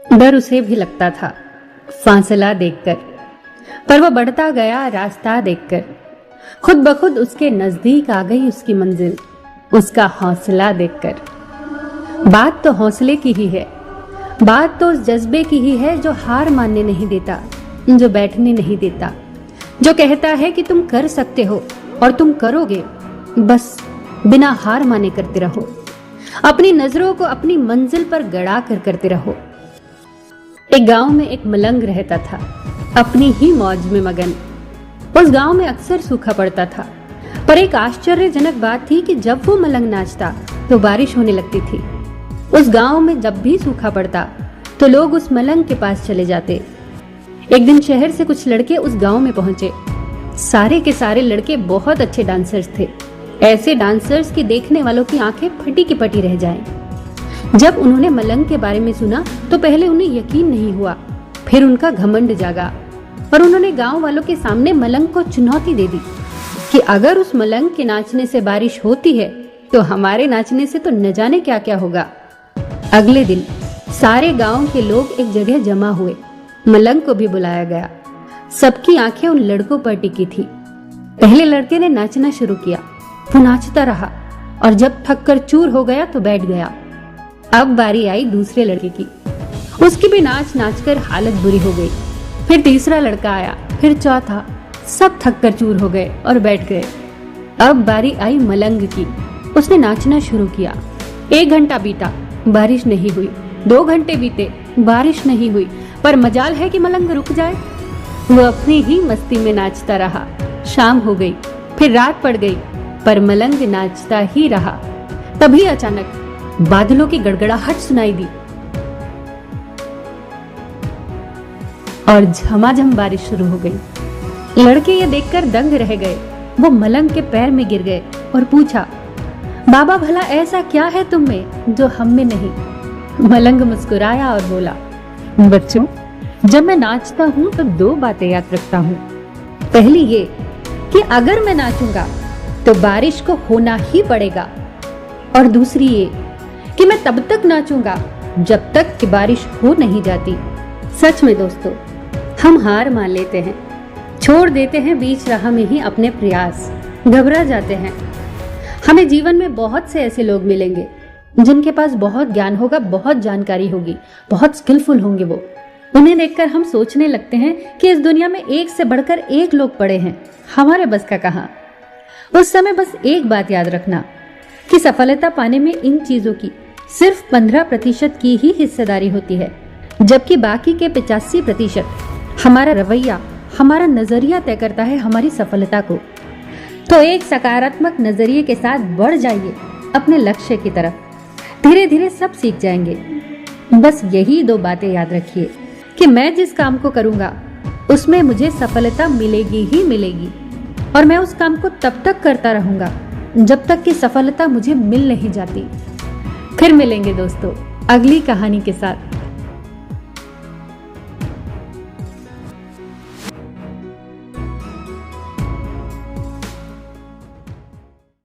डर उसे भी लगता था, फासला देखकर, पर वह बढ़ता गया रास्ता देखकर। खुद ब खुद उसके नजदीक आ गई उसकी मंजिल, उसका हौसला देखकर। बात तो हौसले की ही है, बात तो उस जज्बे की ही है जो हार मानने नहीं देता, जो बैठने नहीं देता, जो कहता है कि तुम कर सकते हो और तुम करोगे, बस बिना हार माने करते रहो, अपनी नजरों को अपनी मंजिल पर गड़ा कर करते रहो। एक गांव में एक मलंग रहता था, अपनी ही मौज में मगन। उस गांव में अक्सर सूखा पड़ता था, पर एक आश्चर्यजनक बात थी कि जब वो मलंग नाचता तो बारिश होने लगती थी। उस गांव में जब भी सूखा पड़ता तो लोग उस मलंग के पास चले जाते। एक दिन शहर से कुछ लड़के उस गांव में पहुंचे। सारे के सारे लड़के बहुत अच्छे डांसर्स थे, ऐसे डांसर्स की देखने वालों की आंखें फटी की पटी रह जाएं। जब उन्होंने मलंग के बारे में सुना तो पहले उन्हें यकीन नहीं हुआ, फिर उनका घमंड जागा और उन्होंने गांव वालों के सामने मलंग को चुनौती दे दी कि अगर उस मलंग के नाचने से बारिश होती है तो हमारे नाचने से तो न जाने क्या क्या होगा। अगले दिन सारे गांव के लोग एक जगह जमा हुए। मलंग को भी बुलाया गया। सबकी आंखें उन लड़कों पर टिकी थी। पहले लड़के ने नाचना शुरू किया, वो नाचता रहा और जब थक कर चूर हो गया तो बैठ गया। अब बारी आई दूसरे लड़के की, उसकी भी नाच नाच कर हालत बुरी हो गई। फिर तीसरा लड़का आया, फिर चौथा, सब थक कर चूर हो गए और बैठ गए। अब बारी आई मलंग की, उसने नाचना शुरू किया। 1 घंटा बीता, बारिश नहीं हुई। 2 घंटे बीते, बारिश नहीं हुई, पर मजाल है कि मलंग रुक जाए। वो अपनी ही मस्ती में नाचता रहा। शाम हो गई, फिर रात पड़ गई, पर मलंग नाचता ही रहा। तभी अचानक बादलों की गड़गड़ाहट सुनाई दी और झमाझम बारिश शुरू हो गई। लड़के ये देखकर दंग रह गए। वो मलंग के पैर में गिर गए और पूछा, बाबा भला ऐसा क्या है तुम में जो हम में नहीं? मलंग मुस्कुराया और बोला, बच्चों, जब मैं नाचता हूँ तो 2 बातें याद रखता हूँ। पहली ये कि अगर मैं नाचूंगा तो बारिश को होना ही पड़ेगा, और दूसरी ये कि मैं तब तक नाचूंगा जब तक कि बारिश हो नहीं जाती। सच में दोस्तों, हम हार मान लेते हैं, छोड़ देते हैं बीच राह में ही अपने प्रयास, घबरा जाते हैं। हमें जीवन में बहुत से ऐसे लोग मिलेंगे जिनके पास बहुत ज्ञान होगा, बहुत जानकारी होगी, बहुत स्किलफुल होंगे। वो उन्हें देखकर हम सोचने लगते हैं कि इस दुनिया में एक से बढ़कर एक लोग पड़े हैं, हमारे बस का कहां। उस समय बस एक बात याद रखना कि सफलता पाने में इन चीजों की सिर्फ 15% की ही हिस्सेदारी होती है, जबकि बाकी के 85% हमारा रवैया, हमारा नजरिया तय करता है हमारी सफलता को। तो एक सकारात्मक नजरिए के साथ बढ़ जाइए अपने लक्ष्य की तरफ। धीरे धीरे सब सीख जाएंगे। बस यही 2 बातें याद रखिए कि मैं जिस काम को करूंगा उसमें मुझे सफलता मिलेगी ही मिलेगी, और मैं उस काम को तब तक करता रहूंगा जब तक कि सफलता मुझे मिल नहीं जाती। फिर मिलेंगे दोस्तों अगली कहानी के साथ।